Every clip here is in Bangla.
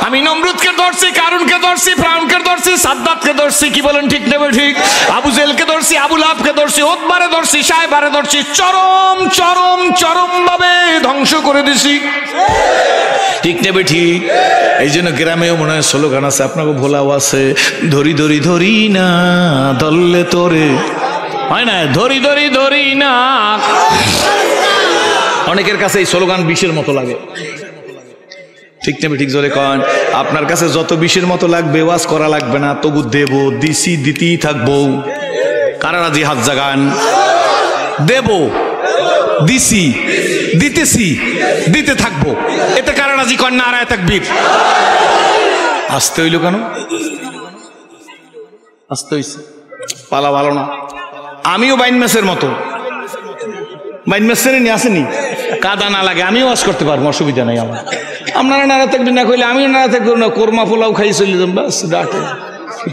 আমি নমরুদকে ধরছি, কারুনকে ধরছি, ফিরআউনকে ধরছি, সাদ্দাতকে ধরছি, কি বলেন ঠিক নেবে ঠিক? আবু জেহেলকে ধরছি, আবু লাহাবকে ধরছি, উতবারে ধরছি, সাইবারে ধরছি, চরম চরম চরম ভাবে ধ্বংস করে দিছি, ঠিক নেবে ঠিক? এই জন্য গ্রামেও মনে হয় স্লোগান আছে, আপনাকে ভোলাও আছে, ধরি ধরি ধরি না ধরলে তোরে, হয় না? ধরি ধরি ধরি না। অনেকের কাছে এই স্লোগান বিষের মতো লাগে, ঠিক নেবে ঠিক? জোরে কন। আপনার কাছে যত বিষের মতো লাগবে ওয়াজ করা লাগবে না, তবু দেব, দিছি, দিতেই থাকবো। কারা রাজি হাত জাগান? দেব, দিছি, দিতেছি, দিতে থাকবো। এতে কারা রাজি কন? নারায়ে তাকবীর। আসতে হইল কেন? আসতে হইছে, পালা ভালো না। আমিও বাইন মেসের মতো, বাইন মেসের নিয়ে আসেনি, কাদা না লাগে আমিও ওয়াজ করতে পারবো, অসুবিধা নাই আমার। আপনারা নারা থাকবেন না কইলে আমিও নারা থাকবো না, কোরমা পোলাও খাই চলে যাম, বাস ডাকে,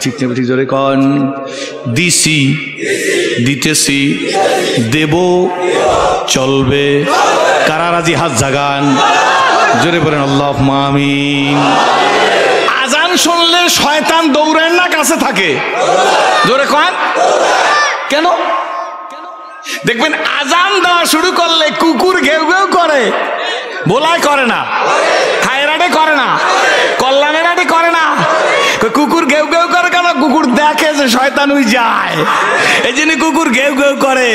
ঠিক নেবে ঠিক? জোরে কন। দিছি, দিতেছি, দেব, চলবে। কারা রাজি হাত জাগান? জোরে বলেন আল্লাহুম্মা আমিন। আজান শুনলে শয়তান দৌড়েন না, কাছে থাকে? জোরে কন। কেন? দেখবেন আজান দেওয়া শুরু করলে কুকুর ঘেউ ঘেউ করে, বোলাই করে না, খায়রাটে করে না, কল্যাণের আটে করে না, কুকুর ঘেউ ঘেউ করে কেন? কুকুর দেখে যে শয়তান ওই যায়, এই জন্য কুকুর ঘেউ ঘেউ করে।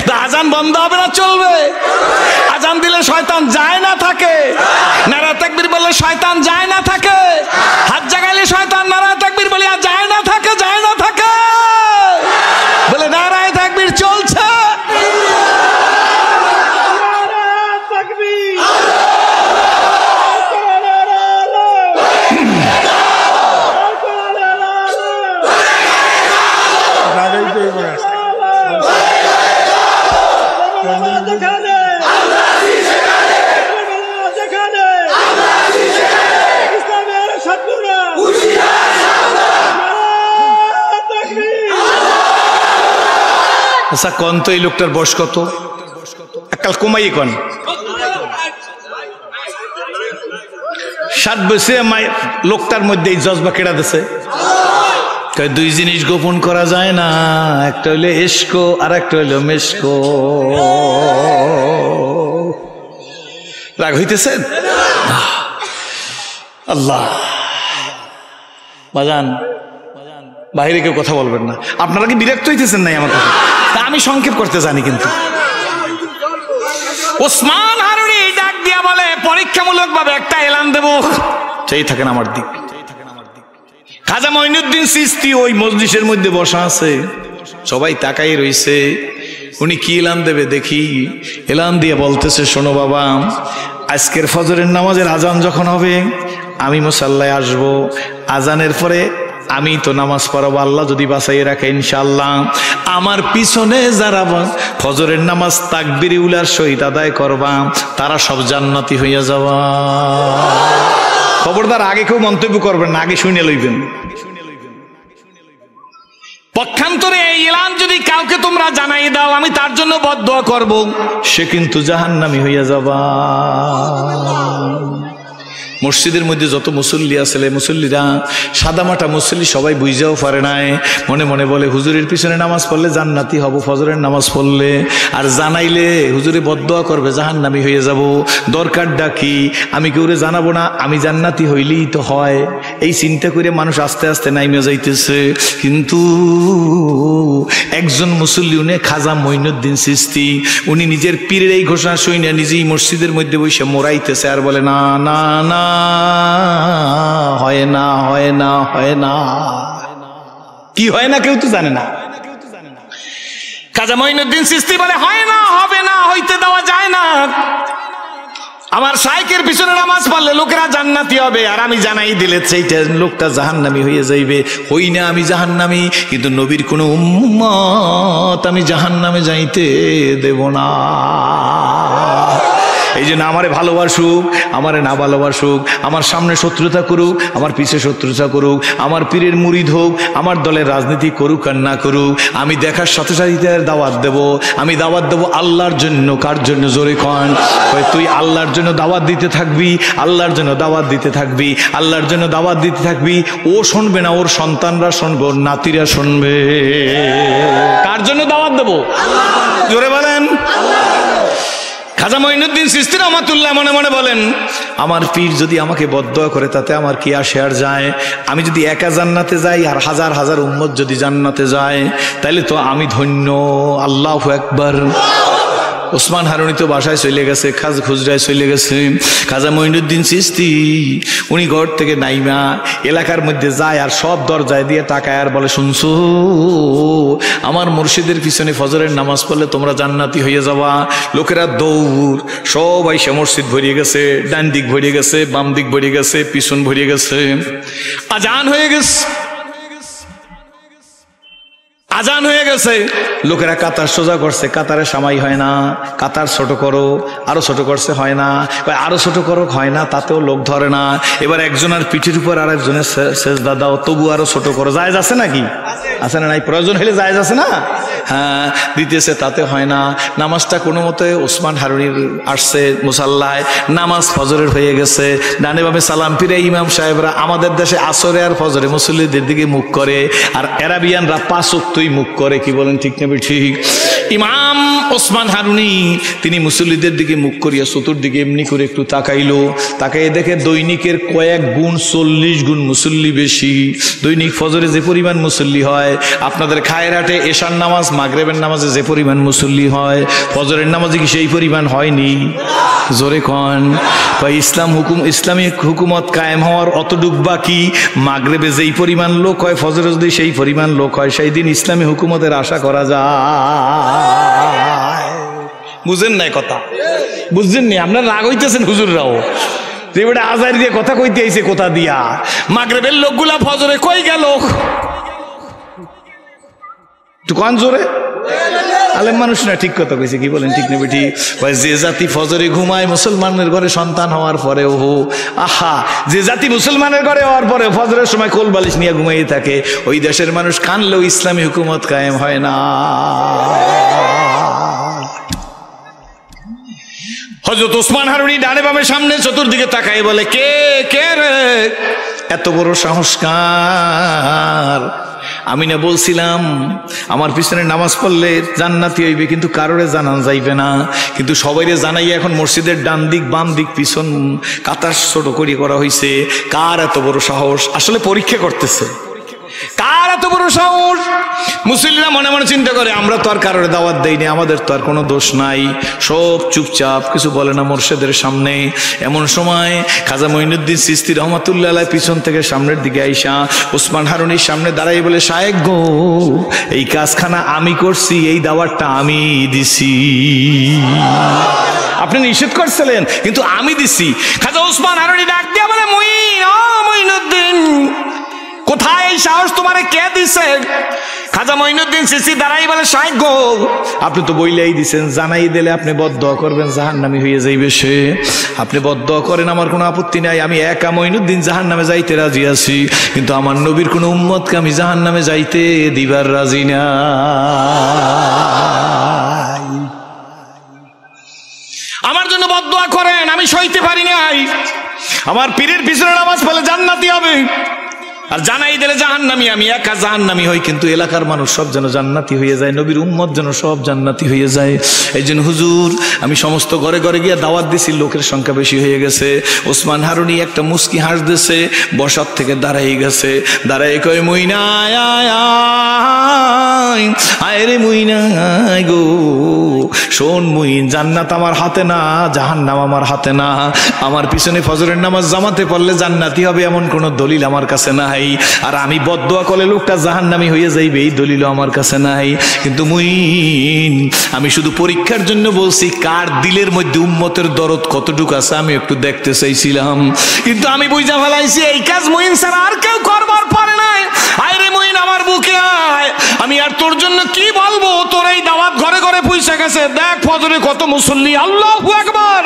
তো আজান বন্ধ হবে না, চলবে? আজান দিলে শয়তান যায় না থাকে, নারায়ে তাকবীর বললে শয়তান যায় না থাকে, হাত জাগাইলে শয়তান নারায়ে তাকবীর বলে আর যায় না থাকে, যায় না থাকে বলে নারায়ে তাকবীর চলছে। আচ্ছা কন তো, এই লোকটার বয়স কত? এককাল কমাই কন। 7 বছরে লোকটার মধ্যে এই জজবা কেড়া দিছে। দুই জিনিস গোপন করা যায় না, একটা হইলে এশকো আর একটা হইলে মেশকো। রাগ হইতেছেন? আল্লাহ বাজান, বাইরে কেউ কথা বলবেন না। আপনারা কি বিরক্ত হইতেছেন নাই আমার কথা? তা আমি সংক্ষেপ করতে জানি, কিন্তু ওসমান হারুনি ডাক দিয়া বলে পরীক্ষামূলক ভাবে একটা এলান দেব, সেই থাকেন আমার দিক। খাজা মঈনুদ্দিন চিশতি ওই মজলিসের মধ্যে বসা আছে, সবাই তাকাই রইছে। উনি কি এলান দেবে দেখি। এলান দিয়ে বলতেছে, শোনো বাবা, আজকের ফজরের নামাজের আজান যখন হবে আমি মুসাল্লায় আসবো, আজানের পরে আমি তো নামাজ পড়াবো, আল্লাহ যদি বাঁচাই রাখে ইনশাআল্লাহ। আমার পিছনে যারা ফজরের নামাজ তাকবীর উলার সহিত আদায় করবা তারা সব জান্নাতি হইয়া যাওয়া। খবরদার আগে কেউ মন্তব্য করবেন না, আগে শুনে লইবেন। পক্ষান্তরে এই এলান যদি কাউকে তোমরা জানাই দাও আমি তার জন্য বদদোয়া করব, সে কিন্তু জাহান্নামী হইয়া যাবা। মসজিদের মধ্যে যত মুসল্লি আসলে মুসল্লিরা সাদামাটা মুসল্লি সবাই বুঝাও পারে নাই, মনে মনে বলে হুজুরের পিছনে নামাজ পড়লে জান্নাতি হব, ফজরের নামাজ পড়লে, আর জানাইলে হুজুরে বদদোয়া করবে জাহান্নামী হয়ে যাব। দরকারটা কি? আমি কেউরে জানাবো না, আমি জান্নাতি হইলেই তো হয়। এই চিন্তা করে মানুষ আস্তে আস্তে নাইমে যাইতেছে। কিন্তু একজন মুসল্লি, উনি খাজা মঈনুদ্দিন চিশতি, উনি নিজের পীরের এই ঘোষণা শুনে নিজেই মসজিদের মধ্যে বসে মোরাইতেছে আর বলে, না না না, হয় না, হয় না, হয় না। কি হয় না কেউ তো জানে না। খাজা মঈনুদ্দিন চিশতি বলে, হয় না, হবে না, হইতে দেওয়া যায় না। আমার শাইখের পিছনে নামাজ পড়লে লোকেরা জান্নাতি হবে, আর আমি জানাই দিলে সেইটা লোকটা জাহান্নামী হয়ে যাইবে। হই না আমি জাহান্নামী, কিন্তু নবীর কোন উম্মত আমি জাহান্নামে যাইতে দেব না। এই জন্য আমারে ভালোবাসুক, আমারে না ভালোবাসুক, আমার সামনে শত্রুতা করুক, আমার পিছে শত্রুতা করুক, আমার পীরের মুরিদ হোক, আমার দলের রাজনীতি করুক আর না করুক, আমি দেখার সাথে সাথে দাওয়াত দেব। আমি দাওয়াত দেব আল্লাহর জন্য। কার জন্য? জোরে কন। তুই আল্লাহর জন্য দাওয়াত দিতে থাকবি, আল্লাহর জন্য দাওয়াত দিতে থাকবি, আল্লাহর জন্য দাওয়াত দিতে থাকবি। ও শুনবে না, ওর সন্তানরা শুনবে, ওর নাতিরা শুনবে। কার জন্য দাওয়াত দেব? জোরে বলেন। খাজা মঈনুদ্দিন চিশতি রহমাতুল্লাহ মনে মনে বলেন, আমার পীর যদি আমাকে বদদোয়া করে তাতে আমার কি আসে আর যায়? আমি যদি একা জান্নাতে যাই আর হাজার হাজার উম্মত যদি জান্নাতে যায়, তাহলে তো আমি ধন্য। আল্লাহু আকবার। ওসমান হারুনি তো বাসায় চলে গেছে, খুজরায় চলে গেছে। খাজা মঈনুদ্দিন চিশতি উনি ঘর থেকে নাইমা এলাকার মধ্যে যায় আর সব দরজায় দিয়ে তাকায় আর বলে, শুনছো আমার মুর্শিদের পিছনে ফজরের নামাজ পড়লে তোমরা জান্নাতি হয়ে যাবা। লোকেরা দৌড়, সবাই সে মসজিদ ভরিয়ে গেছে, ডান দিক ভরিয়ে গেছে, বাম দিক ভরিয়ে গেছে, পিছন ভরিয়ে গেছে। আজান হয়ে গেছে, আজান হয়ে গেছে। লোকেরা কাতার সোজা করছে, কাতারে সামাই হয় না। কাতার ছোট করো, আরো ছোট করছে, হয় না। আরো ছোট করো, হয় না, তাতেও লোক ধরে না। এবার একজনের পিঠের উপর আর একজনের সেজদা দাও, তবু আরো ছোট করো। জায়েজ আছে নাকি? আছে না? নাই। প্রয়োজন হলে জায়েজ আছে না? হ্যাঁ, দিতেছে, তাতে হয় না। নামাজটা কোনো মতে ওসমান হারুনির আসছে মুসাল্লায়, নামাজ ফজরের হয়ে গেছে। ডানে বামে সালাম ফিরে ইমাম সাহেবরা আমাদের দেশে আসরে আর ফজরে মুসল্লিদের দিকে মুখ করে, আর আরাবিয়ানরা পাঁচ ওয়াক্তই মুখ করে। কি বলেন, ঠিক না ঠিক? ইমাম ওসমান হারুনি তিনি মুসল্লিদের দিকে মুখ করিয়া চতুর্দিকে এমনি করে একটু তাকাইলো। তাকাইয়ে দেখে দৈনিকের কয়েক গুণ, 40 গুণ মুসল্লি বেশি। দৈনিক ফজরে যে পরিমাণ মুসল্লি হয়, আপনাদের খায়রাটে এশার নামাজ মাগরিবের নামাজে যে পরিমাণ মুসল্লি হয়, ফজরের নামাজে কি সেই পরিমাণ হয়নি? জোরে কন। ইসলামিক হুকুমত কায়েম হওয়ার অতটুক বাকি। মাগরিবে যেই পরিমাণ লোক হয়, ফজরে যদি সেই পরিমাণ লোক হয়, সেই দিন ইসলামী হুকুমতের আশা করা যায়। বুঝেন নাই কথা? বুঝছেন নি? আপনারা রাগ হইতেছেন হুজুররাও, যে বেটা আজার দিয়ে কথা কইতে আইছে কোথা দিয়া। মাগরিবের লোকগুলা ফজরে কই গেল? একটু কন জোরে। আলেম মানুষ না, ঠিক কথা কইছে। কি বলেন, ঠিক নেবে ঠিক? যে জাতি ফজরে ঘুমায় মুসলমানের ঘরে সন্তান হওয়ার পরে, ওহো আহা, যে জাতি মুসলমানের ঘরে হওয়ার পরে ফজরের সময় কোল বালিশ নিয়ে ঘুমাইয়ে থাকে, ওই দেশের মানুষ কানলেও ইসলামী হুকুমত কায়েম হয় না। হযরত ওসমান হারুনি ডানে বামে সামনে চতুর্দিকে তাকায় বলে, কে কে রে? এত বড় সংস্কার! আমি না বলছিলাম আমার পিছনে নামাজ পড়লে জান্নাতি হইবে, কিন্তু কারোরে জানান যাইবে না। কিন্তু সবাইরে জানাইয়া এখন মসজিদের ডান দিক বাম দিক পিছন কাতার ছোট করি করা হয়েছে। কার এত বড় সাহস? আসলে পরীক্ষা করতেছে, কার এত বড় সাহস। মুসলিমরা মনে মনে চিন্তা করে, আমরা তো আর কারোর দাওয়াত দেইনি, আমাদের তো আর কোনো দোষ নাই, সব চুপচাপ, কিছু বলে না মোর্শেদের সামনে। এমন সময় খাজা মঈনুদ্দিন চিশতি রহমাতুল্লাহ আলাইহ পিছন থেকে সামনের দিকে আইসা ওসমান হারুনির সামনে দাঁড়াই বলে, শায়েখ গো, এই কাজখানা আমি করছি, এই দাওয়াতটা আমি দিছি। আপনি নিষেধ করছিলেন, কিন্তু আমি দিছি। খাজা ওসমান হারুনি ডাক দিয়া বলে, মঈনুদ্দিন, কোথায় এই সাহস তোমারে কে দিছে? খাজা মঈনুদ্দিন চিশতি দাঁড়াই বলে, শায়েখ গো, আপনি তো বইলাই দিছেন, জানাই দিলে আপনি বদদোয়া করবেন, জাহান্নামী হয়ে যাইবে সে। আপনি বদদোয়া করেন, আমার কোনো আপত্তি নাই, আমি একা মঈনুদ্দিন জাহান্নামে যাইতে রাজি আছি, কিন্তু আমার নবীর কোনো উম্মতকে আমি জাহান্নামে যাইতে দিবার রাজি না। আমার জন্য বদদোয়া করেন, আমি সইতে পারি নাই। আমার পীরের পিছনে নামাজ পড়লে জান্নাতি হবে, আর জানাই দিলে জাহান্নামী। আমি একা জাহান্নামী হই, কিন্তু এলাকার মানুষ সব যেন জান্নাতি হয়ে যায়, নবীর উম্মত যেন সব জান্নাতি হয়ে যায়। এই জন্য হুজুর, আমি সমস্ত ঘরে ঘরে গিয়ে দাওয়াত দিছি, লোকের সংখ্যা বেশি হয়ে গেছে। ওসমান হারুনি একটা মুস্কি হাস দিছে, বসার থেকে দাঁড়াই গেছে, দাঁড়াই কয়, মুইনায় আয় রে মুইনায় গো, শোন মুইন, জান্নাত আমার হাতে না, জাহান্নাম আমার হাতে না। আমার পিছনে ফজরের নামাজ জামাতে পড়লে জান্নাতি হবে এমন কোন দলিল আমার কাছে নাই, আর আমি বদদোয়া করলে লোকটা জাহান্নামী হয়ে যাইবে এই দলিল আমার কাছে নাই। কিন্তু মুইন, আমি শুধু পরীক্ষার জন্য বলছি, কার দিলের মধ্যে উম্মতের দরদ কতটুকু আছে আমি একটু দেখতে চাইছিলাম, কিন্তু আমি বুঝা ফেলাইছি এই কাজ মুইন ছাড়া আর কেউ করবার পারে নাই। আয় রে মুইন, আমার বুকে আয়, আমি আর তোর জন্য কি বলবো, তোর এই দাওয়াত ঘরে ঘরে পৌঁছে গেছে, দেখ ফজরে কত মুসল্লি, আল্লাহু আকবার।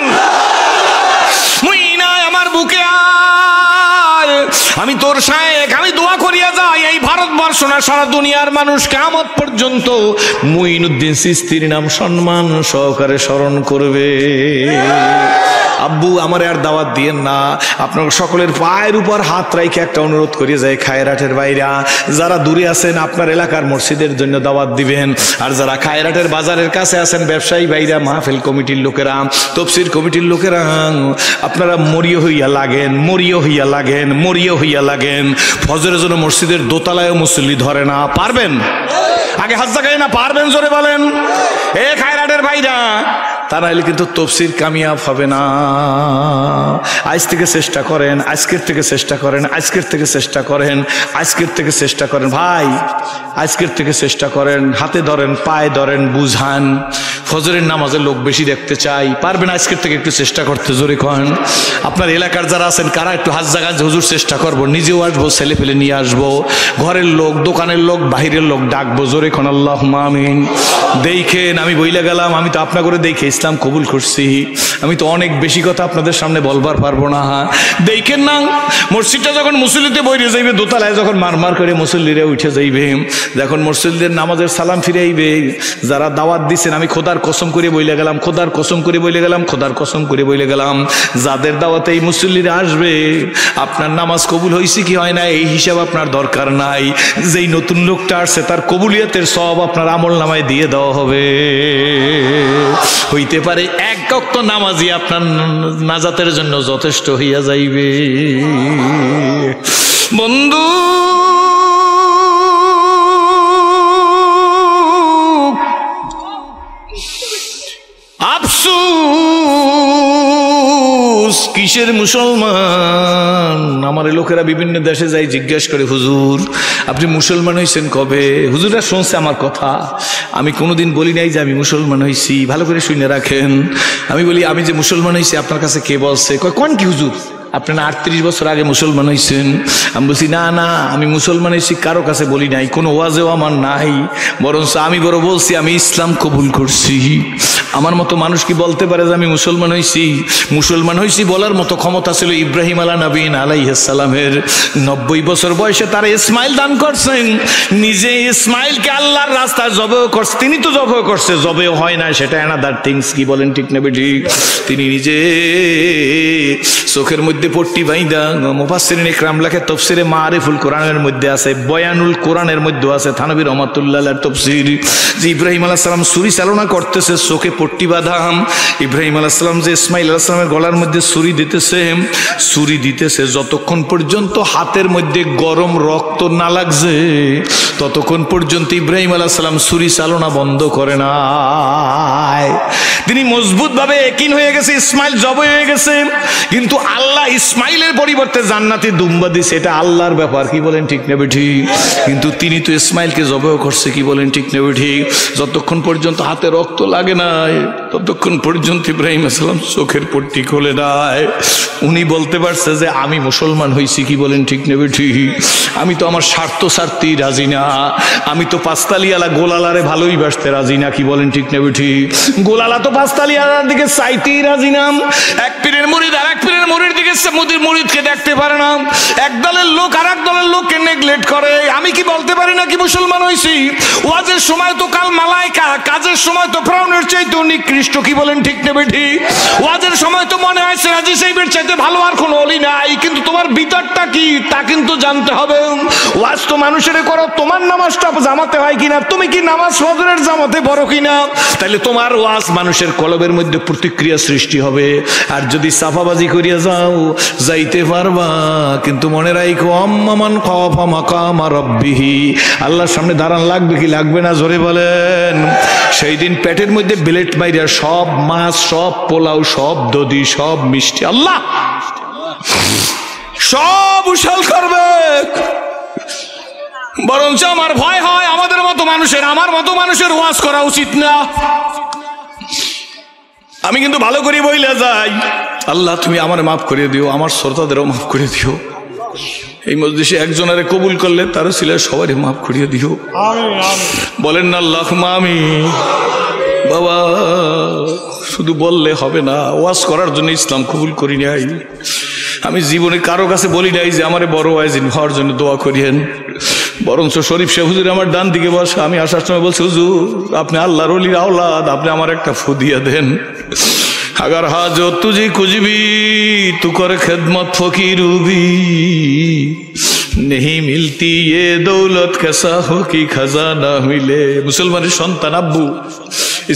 আমি তোর শায়েখ, আমি দোয়া করিয়া যাই এই ভারতবর্ষ না সারা দুনিয়ার মানুষ কিয়ামত পর্যন্ত মুঈনুদ্দিন চিশতির নাম সম্মান সহকারে স্মরণ করবে। আব্বু আমার আর দাওয়াত দিয়েন না, আপনার সকলের পায়ের উপর হাত রাখে একটা অনুরোধ করিয়ে যায়, খায়রাটের বাইরা যারা দূরে আছেন আপনার এলাকার মসজিদের জন্য দাওয়াত দিবেন, আর যারা খায়রাটের বাজারের কাছে আছেন ব্যবসায়ী বাইরা, মাহফিল কমিটির লোকেরা, তফসির কমিটির লোকেরা, আপনারা মরিয়া হইয়া লাগেন, মরিয়া হইয়া লাগেন, মরিয়া হইয়া লাগেন। ফজরের জন্য মসজিদের দোতলায় মুসল্লি ধরে না, পারবেন? আগে হাত জাগাই না, পারবেন? জোরে বলেন। এ খায়রাটের ভাইরা, তা নাহলে কিন্তু তফসির কামিয়াব হবে না। আজ থেকে চেষ্টা করেন, আজকের থেকে চেষ্টা করেন, আজকের থেকে চেষ্টা করেন, আজকের থেকে চেষ্টা করেন ভাই, আজকের থেকে চেষ্টা করেন। হাতে ধরেন, পায়ে ধরেন, বুঝান। ফজরের নামাজে লোক বেশি দেখতে চাই, পারবেন আজকের থেকে একটু চেষ্টা করতে? জোরে করেন। আপনার এলাকার যারা আছেন কারা একটু হাত জাগান, হুজুর চেষ্টা করবো, নিজেও আসবো, ছেলে পেলে নিয়ে আসবো, ঘরের লোক, দোকানের লোক, বাহিরের লোক ডাকবো। জোরে কোন আল্লাহুম্মা আমিন। দেখেন আমি বইলা গেলাম, আমি তো আপনা করে দেখে ইসলাম কবুল করছি, আমি তো অনেক বেশি কথা আপনাদের সামনে বলবার পারবো না। দেখেন না, মসজিদটা যখন মুসল্লিতে বইরে যাইবে, দোতলায় যখন মারমার করে মুসল্লিরা উঠে যাইবে, যখন মসজিদের নামাজের সালাম ফিরে আইবে, যারা দাওয়াত দিচ্ছেন, আমি খোদার কসম করে বইলে গেলাম, খোদার কসম করে বইলে গেলাম, খোদার কসম করে বইলে গেলাম, যাদের দাওয়াতে এই মুসল্লিরা আসবে, আপনার নামাজ কবুল হয়েছে কি হয় না এই হিসাব আপনার দরকার নাই। যেই নতুন লোকটা আসছে তার কবুলিয়তের সব আপনার আমল নামায় দিয়ে দেওয়া হবে। হইতে পারে এক ওয়াক্ত নামাজই আপনার নাজাতের জন্য যথেষ্ট হইয়া যাইবে। বন্ধু, আফসোস কিসের মুসলমান? আমার লোকেরা বিভিন্ন দেশে যাই জিজ্ঞাসা করে, হুজুর আপনি মুসলমান হয়েছেন কবে? হুজুরা শুনছে আমার কথা, আমি কোনোদিন বলি নাই যে আমি মুসলমান হয়েছি, ভালো করে শুনে রাখেন। আমি বলি আমি যে মুসলমান হয়েছি আপনার কাছে কে বলছে? কোন কি হুজুর, আপনারা 38 বছর আগে মুসলমান হয়েছেন? আমি বলছি না না, আমি মুসলমান হয়েছি কারো কাছে বলি নাই, কোনো ওয়াজেও আমার নাই, বরঞ্চ আমি বড় বলছি আমি ইসলাম কবুল করছি। আমার মতো মানুষ কি বলতে পারে যে আমি মুসলমান হয়েছি? মুসলমান হয়েছি বলার মতো ক্ষমতা ছিল ইব্রাহিম আলা নবীন আলাইহিস সালামের। 90 বছর বয়সে তারা ইসমাইল দান করছেন, নিজে ইসমাইলকে আল্লাহর রাস্তায় জবেহ করছে। তিনি তো জবেহ করছে, জবেহ হয় না সেটা অ্যানাদার থিংস, কি বলেন ঠিক না বেঠিক? তিনি নিজে চোখের মধ্যে পট্টি বাইদা, মুফাসসিরিন ইকরাম লেখে তাফসিরে মারিফুল কোরআনের মধ্যে আছে, বয়ানুল কোরআনের মধ্যে আছে, থানবী রহমাতুল্লাহর তাফসীর, যে ইব্রাহিম আলাইহিস সালাম ছুরি চালনা করতেছে, চোখে পট্টি বাঁধাম। ইব্রাহিম আলাইহিস সালাম যে ইসমাইল আলাইহিস সালামের গলার মধ্যে ছুরি দিতেছে, যতক্ষণ পর্যন্ত হাতের মধ্যে গরম রক্ত না লাগছে ততক্ষণ পর্যন্ত ইব্রাহিম আলাইহিস সালাম ছুরি চালনা বন্ধ করে না। তিনি মজবুত ভাবে ইয়াকিন হয়ে গেছে ইসমাইল জবে হয়ে গেছে, কিন্তু আল্লাহ ইসমাইলের পরিবর্তে জান্নাতি দুম্বা দিছে, এটা আল্লাহর ব্যাপার, কি বলেন ঠিক না বেঠিক? কিন্তু তিনি তো ইসমাইলকে জবেহ করছে, কি বলেন ঠিক না বেঠিক? যতক্ষণ পর্যন্ত হাতে রক্ত লাগে নাই ততক্ষণ পর্যন্ত ইব্রাহিম আলাইহিস সালাম চোখের পট্টি খোলে নাই। উনি বলতে পারছে যে আমি মুসলমান হয়েছি, কি বলেন ঠিক না বেঠিক? আমি তো আমার স্বার্থ ছাড়তেই রাজি না, আমি তো পাঁচতালিয়ালা গোলালারে ভালোই বাসতে রাজি না, কি বলেন ঠিক না বেঠিক? গোলালা তো পাঁচতালিয়ালার দিকে চাইতেই রাজি না। এক পীরের মুরিদ আর এক পীরের মুরিদ দিকে মুরিদকে দেখতে পারে না, এক দলের লোক আর এক দলের লোককে নেগলেক্ট করে। আমি কি বলতে পারি না কি মুসলমান হয়েছি? ওয়াজের সময় তো কাল মালাইকা, কাজের সময় তো ফেরাউনের চাইতে নিকৃষ্ট, কি বলেন ঠিক না বেঠিক? ওয়াজের সময় তো মনে হয় সিরাজি সাহেবের চাইতে ভালো আর কোনো ওলি নাই, কিন্তু তোমার ভিতরটা কি তা কিন্তু জানতে হবে। ওয়াজ তো মানুষের করো, তোমার নামাজটা জামাতে হয় কিনা, তুমি কি নামাজ ফজরের জামাতে পড়ো কিনা, তাহলে তোমার ওয়াজ মানুষের কলবের মধ্যে প্রতিক্রিয়া সৃষ্টি হবে। আর যদি সাফাবাজি করিয়া যাও যাইতে পারবা, কিন্তু মনে রাখো আম্মান খাফা মাকামা রাব্বিহি, আল্লাহর সামনে দাঁড়ান লাগবে কি লাগবে না? জোরে বলেন। সেই দিন পেটের মধ্যে ব্লেড মাইরা সব মাছ, সব পোলাও, সব দধি, সব মিষ্টি আল্লাহ সব উশাল করবে। বরঞ্চ আমার ভয় হয় আমাদের মতো মানুষের, আমার মতো মানুষের ওয়াজ করা উচিত না। আমি কিন্তু ভালো করে বইলা যাই, আল্লাহ তুমি আমার মাফ করে দিও, আমার শ্রোতাদেরও মাফ করে দিও। এই মজলিসে একজনের কবুল করলে তারও ছিল সবারই মাফ করিয়ে দিও। বলেন না আল্লাহুম্মা আমিন। বাবা শুধু বললে হবে না, ওয়াজ করার জন্য ইসলাম কবুল করি নাই, আমি জীবনে কারো কাছে বলি নাই যে আমারে বড় ওয়াইজিন হওয়ার জন্য দোয়া করিয়েন, বরঞ্চ শরীফ শেখ হুজুর আমার ডান দিকে বসে, আমি আসার সময় বলছি হুজুর আপনি আল্লাহর ওলির আওলাদ, আপনি আমার একটা ফু দিয়ে দেন। अगर हाजत तुझे कुछ भी तू कर खिदमत फकीरू भी नहीं मिलती ये दौलत कैसा हो कि खजाना मिले। মুসলমানের সন্তান আব্বু,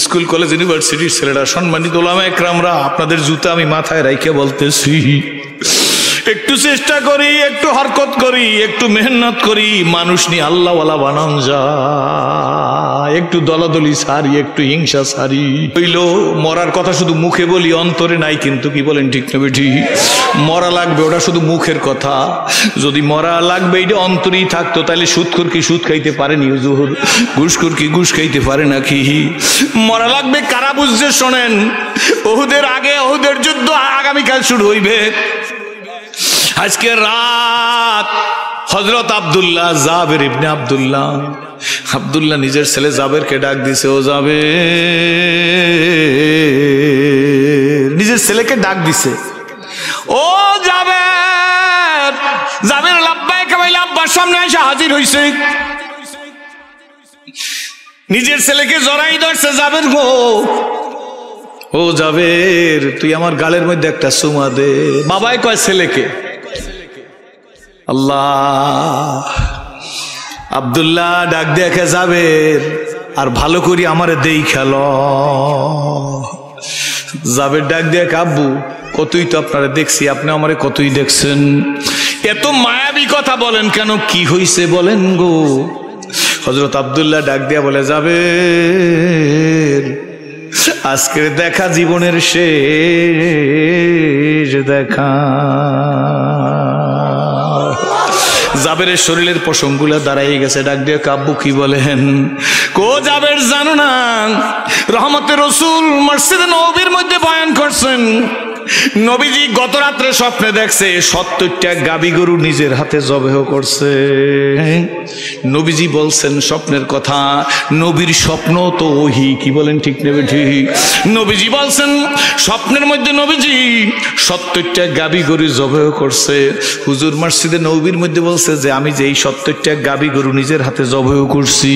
স্কুল কলেজ ইউনিভার্সিটির ছেলেরা, সম্মানিত ওলামা একরামরা, আপনাদের জুতা আমি মাথায় রাইখে বলতেছি, একটু চেষ্টা করি, একটু হরকত করি, একটু মেহনত করি, মানুষ নিয়ে আল্লাহওয়ালা বানান যায়। একটু দলাদলি সারি, একটু হিংসা সারি। হইল মরার কথা শুধু মুখে বলি, অন্তরে নাই, কিন্তু কি বলেন ঠিক না বেঠি? মরা লাগবে ওটা শুধু মুখের কথা, যদি মরা লাগবে এটা অন্তরেই থাকতো তাহলে সুদখোর কি সুদ খাইতে পারেনি হুজুর? ঘুষখোর কি ঘুষ খাইতে পারে নাকি? মরা লাগবে কারা বুঝছে শোনেন, ওহুদের আগে ওহুদের যুদ্ধ আগামীকাল শুরু হইবে। আজকে রাত হযরত আব্দুল্লাহ জাবের ইবনে আব্দুল্লাহ নিজের ছেলে জাবেরকে ডাক দিছে, ও জাবের, নিজের ছেলেকে ডাক দিছে, ও জাবের। জাবের লাব্বাইক বলে আব্বার সামনে এসে হাজির হইছে, নিজের ছেলেকে জড়াই ধরছে, জাবের গো, ও জাবের তুই আমার গালের মধ্যে একটা চুমা দে। বাবাই কয় ছেলেকে, আল্লাহ। আব্দুল্লাহ ডাক দেখে জাবের, আর ভালো করি আমারে দেই খেল। জাবের ডাক দেখ, আব্বু কতই তো আপনারা দেখছি, আপনি আমারে কতই দেখছেন, এত মায়াবী কথা বলেন কেন, কি হইছে বলেন গো? হযরত আব্দুল্লাহ ডাক দিয়া বলে, জাবের আজকের দেখা জীবনের শেষ দেখা। জাবেরের শরীরের পশমগুলা দাঁড়াই গেছে, ডাক দিয়ে কাব্বু কি বলেন? কো জাবের জানো না, রহমতের রাসূল মসজিদে নববীর মধ্যে বয়ান করছেন, নবীজি গত রাত্রে স্বপ্নে দেখছে ৭০টা গাবি গরু নিজের হাতে জবেহ করছে। নবীজি বলছেন স্বপ্নের কথা, নবীর স্বপ্ন তো ওহি, কি বলেন ঠিক নেবে ঠিক? নবীজি বলছেন স্বপ্নের মধ্যে নবীজি ৭০টা গাবি গরু জবেহ করছে। হুজুর মসজিদে নববীর মধ্যে বলছে যে আমি যে এই ৭০টা গাবি গরু নিজের হাতে জবেহ করছি,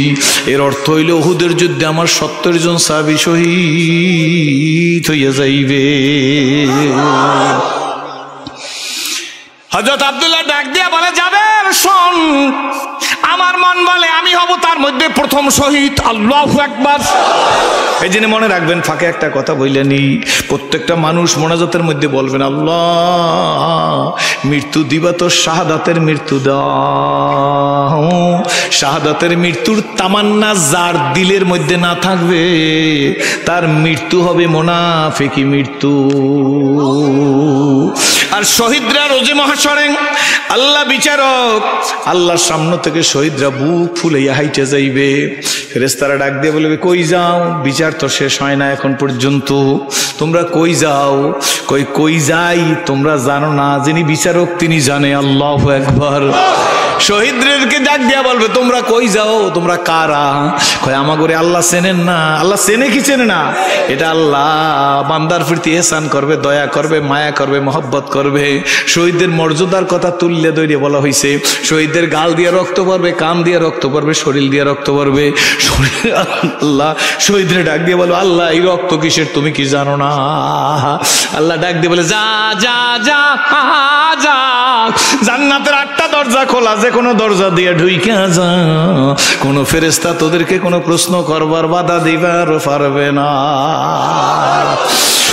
এর অর্থ হইল উহুদের যুদ্ধে আমার ৭০ জন সাহাবী শহীদ হইয়া যাইবে। হযরত আব্দুল্লাহ ডাক দিয়া বলে, জাবের শোন, আমার মন বলে আমি হব তার মধ্যে প্রথম শহীদ। আল্লাহু আকবার। এই জন্য মনে রাখবেন, ফাঁকে একটা কথা বললেনি, প্রত্যেকটা মানুষ মোনাজাতের মধ্যে বলবেন, আল্লাহ মৃত্যু দিবা তো শাহাদাতের মৃত্যু দাও। শাহাদাতের মৃত্যুর তামান্না যার দিলের মধ্যে না থাকবে তার মৃত্যু হবে মুনাফিকি মৃত্যু। আর শহীদরা রোজে মহাশরে আল্লাহ বিচারক, আল্লাহর সামনে থেকে শহীদরা বুক ফুলাইয়া হাইটে যাইবে। ফেরেশতারা ডাক দিয়ে বলবে, কই যাও? বিচার তো শেষ হয় না এখন পর্যন্ত, তোমরা কই যাও? কই যাই তোমরা জানো না, যিনি বিচারক তিনি জানে। আল্লাহু আকবার। শহীদদেরকে ডাক দিয়া বলবে, তোমরা কই যাও? তোমরা কারা? কয় আমাগরে আল্লাহ চেনেন না। আল্লাহ চেনে কি চেনে না? এটা আল্লাহ বান্দার প্রতি ইহসান করবে, দয়া করবে, মায়া করবে, মহব্বত করবে। শহীদদের মর্যাদার কথা তুললে দইরে বলা হয়েছে, শহীদদের গাল দিয়ে রক্ত পড়বে, কান দিয়ে রক্ত পড়বে, শরীর দিয়ে রক্ত পড়বে। আল্লাহ শহীদরে ডাক দিয়ে বলো, আল্লাহ এই রক্ত কিসের তুমি কি জানো না? আল্লাহ ডাক দিয়ে বলে, যা যা যা যা, জান্নাতের 8টা দরজা খোলা, যে কোনো দরজা দিয়ে ঢুইকা যা, কোন ফেরেশতা তোদেরকে কোনো প্রশ্ন করবার বাধা দিবার পারবে না।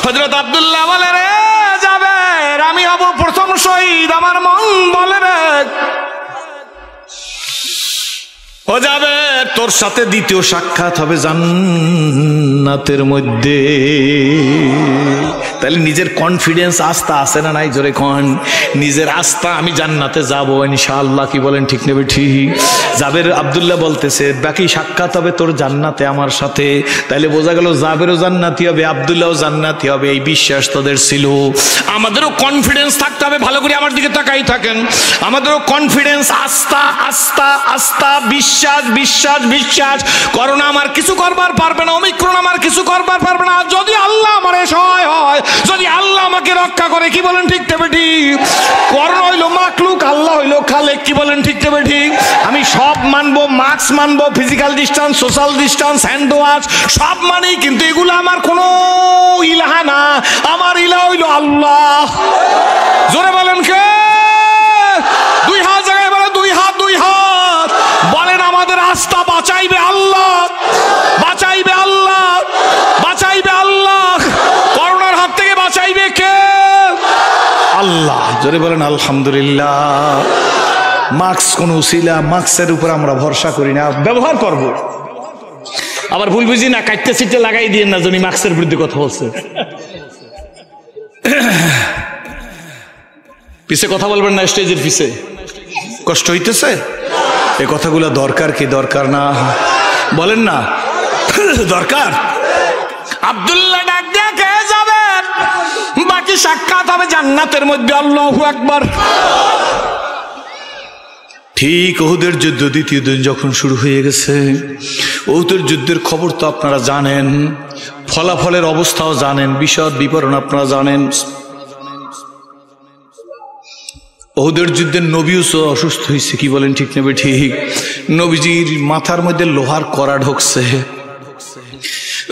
হযরত আব্দুল্লাহ বলে, রে জাবের আমি হব প্রথম শহীদ, আমার মন বলে রে ও জাবের তোর সাথে দ্বিতীয় সাক্ষাৎ হবে জান্নাতের মধ্যে। তাহলে নিজের কনফিডেন্স আস্থা আছে না নাই? জোরে কোন নিজের আস্থা, আমি জান্নাতে যাব ইনশাআল্লাহ। কি বলেন ঠিক নেবে ঠিক? জাবের আব্দুল্লাহ বলতেছে বাকি সাক্ষাৎ হবে তোর জান্নাতে আমার সাথে। তাইলে বোঝা গেল জাবেরও জান্নাতি হবে, আব্দুল্লাহও জান্নাতি হবে, এই বিশ্বাস তোদের ছিল। আমাদেরও কনফিডেন্স থাকতে হবে। ভালো করে আমার দিকে তাকাই থাকেন। আমাদেরও কনফিডেন্স, আস্থা আস্থা আস্থা, বিশ্বাস বিশ্বাস বিশ্বাস। করোনা আমার কিছু করবার পারবে না, ওমিক্রন আমার কিছু করবার পারবে না। যদি আল্লাহ আমার সহায় হয়, যদি আল্লাহ আমাকে রক্ষা করে, কি বলেন ঠিক তবে ঠিক? করোনা হইলো মাকলুক, আল্লাহ হইলো খালেক, কি বলেন ঠিক তবে ঠিক? আমি সব মানবো, মাস্ক মানবো, physical distance, social distance, hand wash সব মানি, কিন্তু এগুলো আমার কোনো ইলাহা না, আমার ইলাহ হইলো আল্লাহ। জোরে বলেন কে? দুই হাত জায়গায় বলে, দুই হাত, দুই হাত বলেন, আমাদের আস্থা বাঁচাইবে আল্লাহ, বাঁচাইবে আল্লাহ, বাঁচাইবে আল্লাহ। করোনার হাত থেকে বাঁচাইবে কে? আল্লাহ। জোরে বলেন আলহামদুলিল্লাহ। মাস্ক কোন উসিলা, মাস্কের উপর আমরা ভরসা করি না, ব্যবহার করব। আবার ভুল বুঝি না, কাটতে সিটে লাগাই দিয়ে না, যিনি মাস্কের বিরুদ্ধে কথা বলছে। পিছে কথা বলবেন না, স্টেজের পিছে কষ্ট হইতেছে। এই কথাগুলো দরকার কি দরকার না? বলেন না দরকার। আব্দুল্লাহ ডাক দিয়ে কে যাবেন? বাকি সাক্ষাৎ হবে জান্নাতের মধ্যে। আল্লাহু আকবার। ঠিক উহুদের যুদ্ধ দ্বিতীয় দিন যখন শুরু হয়ে গেছে, উহুদের যুদ্ধের খবর তো আপনারা জানেন, ফলাফলের অবস্থাও জানেন, বিশদ বিবরণ আপনারা জানেন। উহুদের যুদ্ধের নবীও অসুস্থ হয়েছে, কি বলেন ঠিক নেবে ঠিক? নবীজির মাথার মধ্যে লোহার কড়া ঢুকছে,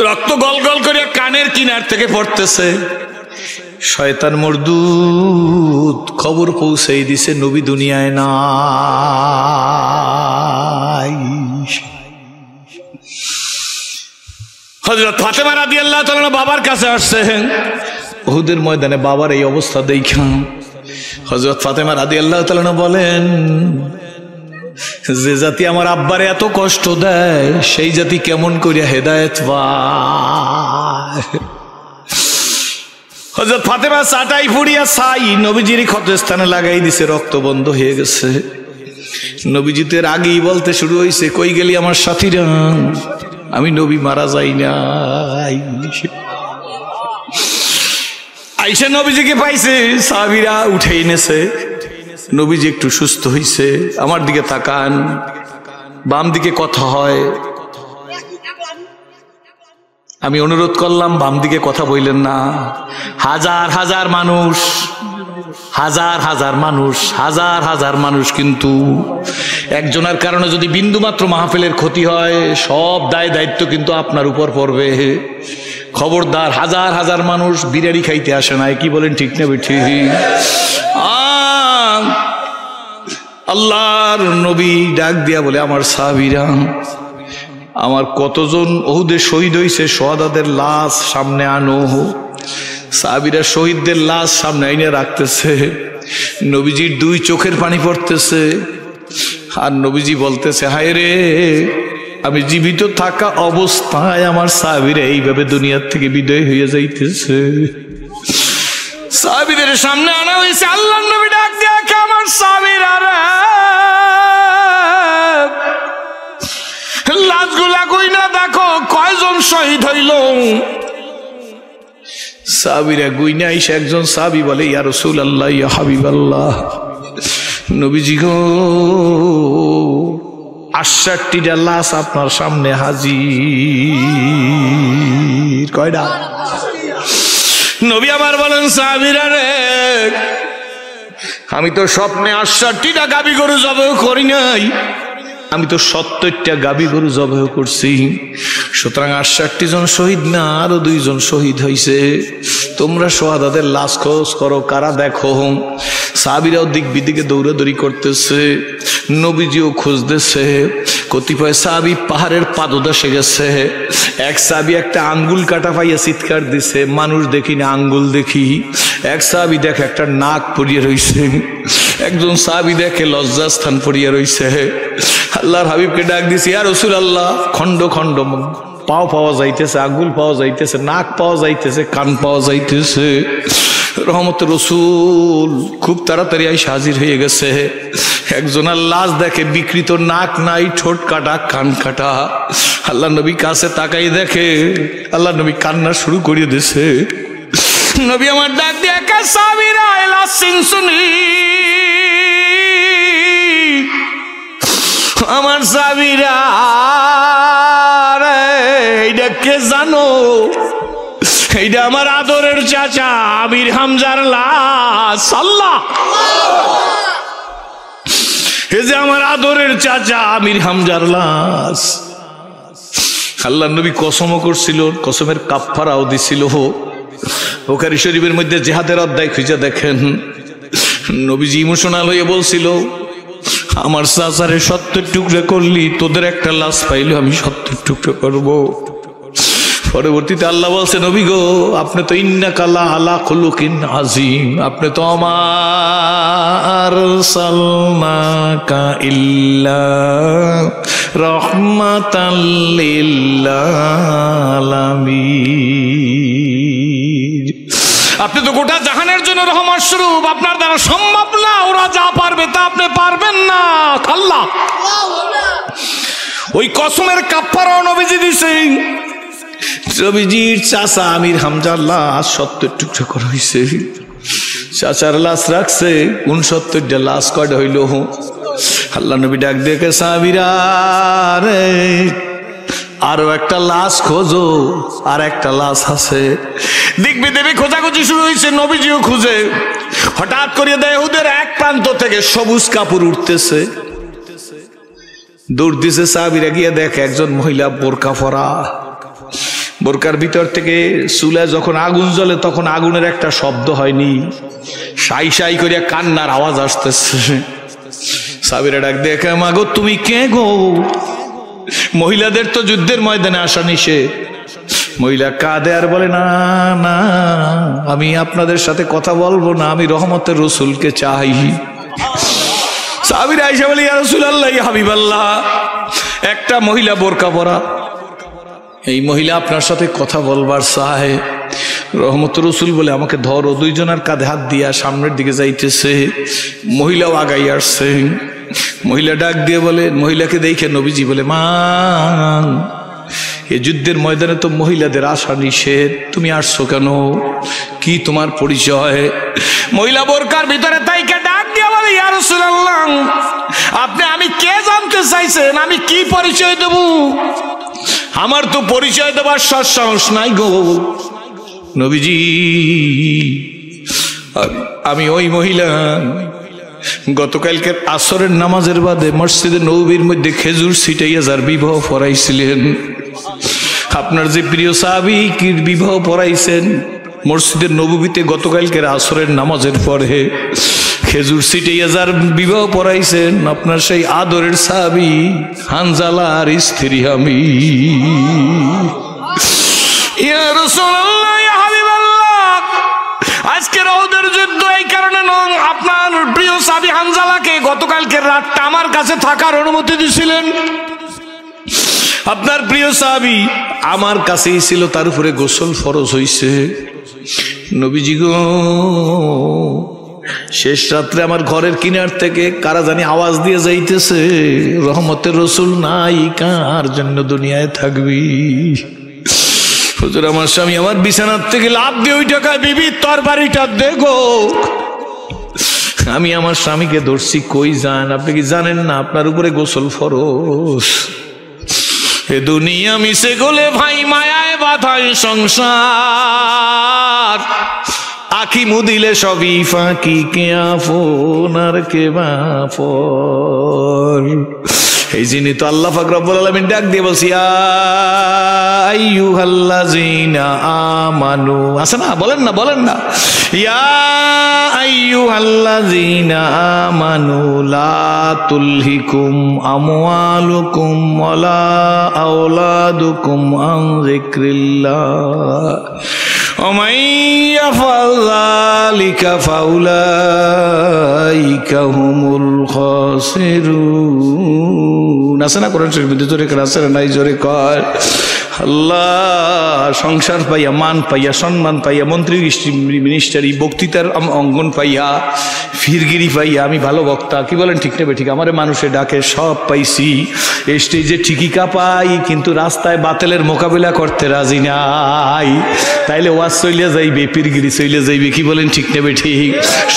রক্ত গল গল করে কানের কিনার থেকে পড়তেছে। শয়তান মরদুদ খবর পৌঁছাই দিছে নবী দুনিয়ায় নাই। হযরত ফাতেমা রাদিয়াল্লাহু তাআলা বাবার কাছে আসছেন। উহুদের ময়দানে বাবার এই অবস্থা দেখা হযরত ফাতেমা রাদিয়াল্লাহু তাআলা বলেন, যে জাতি আমার আব্বারে এত কষ্ট দেয়, সেই জাতি কেমন করিয়া হেদায়েত পায়? হযরত ফাতেমা চাটাই ফুড়িয়া ছাই নবীজির ক্ষতস্থানে লাগাই দিছে, রক্ত বন্ধ হয়ে গেছে। নবীজিতের আগেই বলতে শুরু হয়েছে, কই গেলি আমার সাথীরা? আমি নবী মারা যাই না। আইসা নবীজিকে পাইছে, সাহাবীরা উঠে এনেছে। নবীজি একটু সুস্থ হইছে। আমার দিকে তাকান, বাম দিকে কথা হয়। আমি অনুরোধ করলাম বাম দিকে কথা বললেন না। হাজার হাজার মানুষ, হাজার হাজার মানুষ, হাজার হাজার মানুষ, কিন্তু একজনের কারণে যদি বিন্দু মাত্র মাহফিলের ক্ষতি হয়, সব দায় দায়িত্ব কিন্তু আপনার উপর পড়বে। খবরদার, হাজার হাজার মানুষ বিরিয়ানি খাইতে আসে নাই, কি বলেন ঠিক না ঠিক? আল্লাহর নবী ডাক দিয়া বলে, আমার সাহাবীরা, আমার কতজন উহুদে শহীদ হয়েছে, শাহাদাতের লাশ সামনে আনো। সাহাবীরা শহীদদের লাশ সামনে আইনে রাখতেছে। নবীজির দুই চোখের পানি পড়তেছে, আর নবীজি বলতেছে, হায় রে, আমি জীবিত থাকা অবস্থায় আমার সাহাবীরা এইভাবে দুনিয়ার থেকে বিদায় হয়ে যাইতেছে। সাহাবীদের সামনে আনা হয়েছে। আল্লাহর নবী ডাক দিয়া, আমার সাহাবীরা রে, লাশগুলা কইনা দেখো কয়জন শহীদ হইল। সাহাবীরা গুইনা আইসা একজন সাহাবী বলে, ইয়া রাসূলুল্লাহ, ইয়া হাবিবাল্লাহ, নবীজি গো, 68টা লাশ আপনার সামনে হাজির। কয়টা? নবী আমার বলেন, সাহাবীরা রে, আমি তো স্বপ্নে 68টা গাবি গরু জবাই করি নাই, আমি তো 70টা গাবি গরু জবাই করছি। সুতরাং 68 জন শহীদ না, আরো 2 জন শহীদ হয়েছে। তোমরা শাহাদাতের লাশ খোঁজ করো, কারা দেখো। সাহাবীরাও দিক বিদিকে দৌড়াদৌড়ি করতেছে, নবীজিও খুঁজতেছে। কতিপয় সাহাবী পাহাড়ের পাদদেশে গেছে। এক সাহাবী একটা আঙ্গুল কাটা পাইয়া চিৎকার দিছে, মানুষ দেখি না আঙ্গুল দেখি। এক সাহাবী দেখে একটা নাক পড়িয়ে রইছে, একজন সাহাবী দেখে লজ্জাস্থান পড়িয়া রইছে। আল্লাহর হাবিবকে ডাক দিছে, ইয়া রাসূলুল্লাহ, খন্ড খন্ড পাও পাওয়া যাইতেছে, আঙ্গুল পাওয়া যাইতেছে, নাক পাওয়া যাইতেছে, কান পাওয়া যাইতেছে। রহমত রসুল খুব তাড়াতাড়ি আইসা হাজির হয়ে গেছে। একজনের লাশ দেখে, বিকৃত নাক নাই, ঠোঁট কাটা, কান কাটা। আল্লাহ নবী কাছে তাকাই দেখে, আল্লাহ নবী কান্না শুরু করিয়ে দিছে। নবী আমার ডাক দিয়ে, সাহাবীরা লাশ শুনি, আমার সাহাবীরা রে, এইটা কে জানো? এইটা আমার আদরের চাচা আমির হামজার লাশ। আল্লাহ, এই যে আমার আদরের চাচা আমির হামজার লাশ। আল্লাহ নবী কসমও করছিল, কসমের কাফফারাও দিছিল। বুখারী শরীফের মধ্যে জিহাদের অধ্যায় খুঁজে দেখেন, নবীজি ইমোশনাল হয়ে বলছিল, আমার চাচারে 70 টুকরা করলি, তোদের একটা লাশ পাইলে আমি 70 টুকরা করব। পরবর্তীতে আল্লাহ বলছে, নবী গো, আপনি তো ইন্নাকা আলা খুলুকিন আযীম, আপনি তো আমার সালনাকা ইল্লা রাহমাতাল লিল আলামিন। আপনি তো গোটা জাহানের জন্য রহমত স্বরূপ, আপনার দ্বারা সম্ভব না, ওরা যা পারবে তা আপনি পারবেন না। আল্লাহ, ওই কসমের কাফফারাও নবীজি দিছেন। নবীজির চাচা আমির হামজার লাশ 70 টুকরা করা হয়েছে। চাচার লাশ রাখছে 69টা লাশ কয়টা হইল? আল্লাহ নবী ডাক দেখে, সাহাবীরা রে, আরো একটা লাশ খোঁজো, আর একটা লাশ আছে। দেখবে দেবে খোঁজাখুঁজি শুরু হয়েছে, নবীজিও খুঁজে। হঠাৎ করে ইহুদের এক প্রান্ত থেকে সবুজ কাপড় উঠতেছে, দৌড় দিছে। সাহাবীরা গিয়ে দেখে একজন মহিলা বোরকা পরা, বোরকার ভিতর থেকে চুলায় যখন আগুন জ্বলে তখন আগুনের একটা শব্দ হয়নি, সাই সাই করে কান্নার আওয়াজ আসতেছে। সাহাবীরা ডাক দেখে, মাগো তুমি কে গো? মহিলাদের তো যুদ্ধের ময়দানে আসা নিষেধ। মহিলা কাঁদে আর বলে, না না, আমি আপনাদের সাথে কথা বলবো না, আমি রহমতের রসুলকে চাই। সাহাবীরা আয়েশা বলে, ইয়া রাসূলুল্লাহ, ইয়া হাবিবাল্লাহ, একটা মহিলা বোরকা পরা, এই মহিলা আপনার সাথে কথা বলবার চায়। রহমতের রসুল বলে, আমাকে ধরো। দুইজনের কাঁধে হাত দিয়া সামনের দিকে যাইতেছে, মহিলাও আগাই আসছে। মহিলা ডাক দিয়ে বলে, মহিলাকে দেখে নবীজি বলে, মা, এই যুদ্ধের ময়দানে তো মহিলাদের আসা নিষেধ, তুমি আসছো কেন? কি তোমার পরিচয়? মহিলা বোরকার ভিতরে তাইকে ডাক দিয়ে বলে, ইয়া রাসূলুল্লাহ, আপনি আমি কে জানতে চাইছেন? আমি কি পরিচয় দেব? আমার তো পরিচয় দেবার সাহস নাই গো নবীজি। আমি ওই মহিলা, গতকালকে আসরের নামাজের বাদে মসজিদে নববীর মধ্যে খেজুর ছিটাইয়া যার বিবাহ পড়াইছিলেন। আপনার যে প্রিয় সাহাবী কি বিবাহ পড়াইছেন মসজিদের নববীতে গতকালকে আসরের নামাজের পরে, খেজুর ছিটাইয়া যার বিবাহ পড়াইছেন আপনার সেই আদরের সাহাবী হানজালার স্ত্রী আমি। ইয়া রাসূলুল্লাহ, ইয়া হাবিবাল্লাহ, আজকের ওদের যুদ্ধ এই কারণে নয়, আপনার প্রিয় সাহাবী হানজালাকে গতকালকে রাতটা আমার কাছে থাকার অনুমতি দিয়েছিলেন। আপনার প্রিয় সাহাবী আমার কাছেই ছিল, তার উপরে গোসল ফরজ হইছে। নবীজি গো, শেষ রাত্রে আমার ঘরের কিনার থেকে কারা জানি আওয়াজ দিয়ে যাইতেছে, রহমতের রসুল নাই, কার জন্য দুনিয়ায় থাকবি? হুজুর, আমার স্বামী আমার বিছানার থেকে লাফ দিয়ে ওই টাকায়, বিবি তরবারিটা দেখো। আমি আমার স্বামীকে ধরছি, কই যান? আপনি কি জানেন না আপনার উপরে গোসল ফরজ? এ দুনিয়া মিশে গলে ভাই, মায়ায় বাধায় সংসার, আখি মুদিলে সবই ফাঁকি, কে আপন আর কে বাপন। এই যিনি তো আল্লাহ পাক রব্বুল আলামিন ডাক দিয়ে বলছি, আইয়ুহাল্লাযীনা আমানু, আছে না? বলেন না, বলেন না, ইয়া আইয়ুহাল্লাযীনা আমানু লা তুলহিকুম আমওয়ালুকুম ওয়ালা আওলাদুকুম আন যিকরিল্লাহ ومن يفعل ذلك فأولئك هم الخاسرون। আছে না কোরআন শরীফে? জোরে করে আছে না? নাই, জোরে কর। আল্লাহ সংসার পাইয়া, মান পাইয়া, সম্মান পাইয়া, মন্ত্রী মিনিস্টারি বক্তৃতার অঙ্গন পাইয়া, ফিরগিরি পাইয়া, আমি ভালো বক্তা, কি বলেন ঠিক নেবে ঠিক, আমারে মানুষে ডাকে, সব পাইছি। স্টেজে ঠিকই কাঁপাই, কিন্তু রাস্তায় বাতিলের মোকাবিলা করতে রাজি নাই। তাইলে ওয়াজ চলে যাইবে, পীরগিরি চলে যাইবে, কি বলেন ঠিক নেবে ঠিক?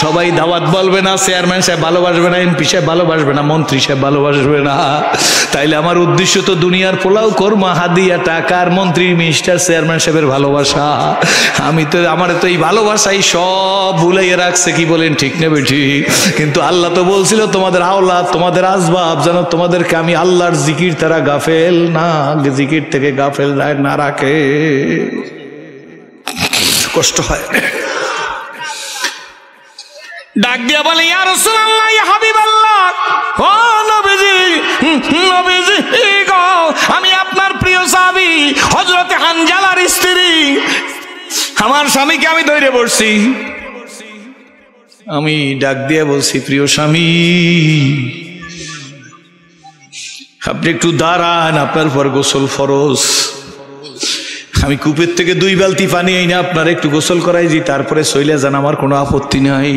সবাই দাওয়াত বলবে না, চেয়ারম্যান সাহেব ভালোবাসবে না, এমপি সাহেব ভালোবাসবে না, মন্ত্রী সাহেব ভালোবাসবে না। তাইলে আমার উদ্দেশ্য তো দুনিয়ার পোলাও কর্মা হাদিয়া টাকার মন্ত্রী মিনিস্টার চেয়ারম্যান সাহেবের ভালোবাসা। আমি তো আমার তো এই ভালোবাসাই সব ভুলাইয়া রাখছে, কি বলেন ঠিক নেবে ঠিক? কিন্তু আল্লাহ তো বলছিল তোমাদের আওলাদ তোমাদের আসবাব যেন তোমাদেরকে আমি আল্লাহর জিকির তারা গাফেল না, জিকির থেকে গাফেল না রাখে। কষ্ট হয়। ডাক দিয়া বলে ইয়া রাসূলুল্লাহ ইয়া হাবিবাল্লাহ, ও নবীজি, নবীজি গো, আমি আপনার প্রিয় সাহাবী হযরতে হানজালার স্ত্রী, আমার স্বামীকে আমি ধরে বসছি। আমি ডাক দিয়া বলছি প্রিয় স্বামী আপনি একটু দাঁড়ান, আপনার পর গোসল ফরজ। আমি কূপের থেকে 2 বালতি পানি আইনা আপনার একটু গোসল করাই, তারপরে চলে যান, আমার কোনো আপত্তি নাই।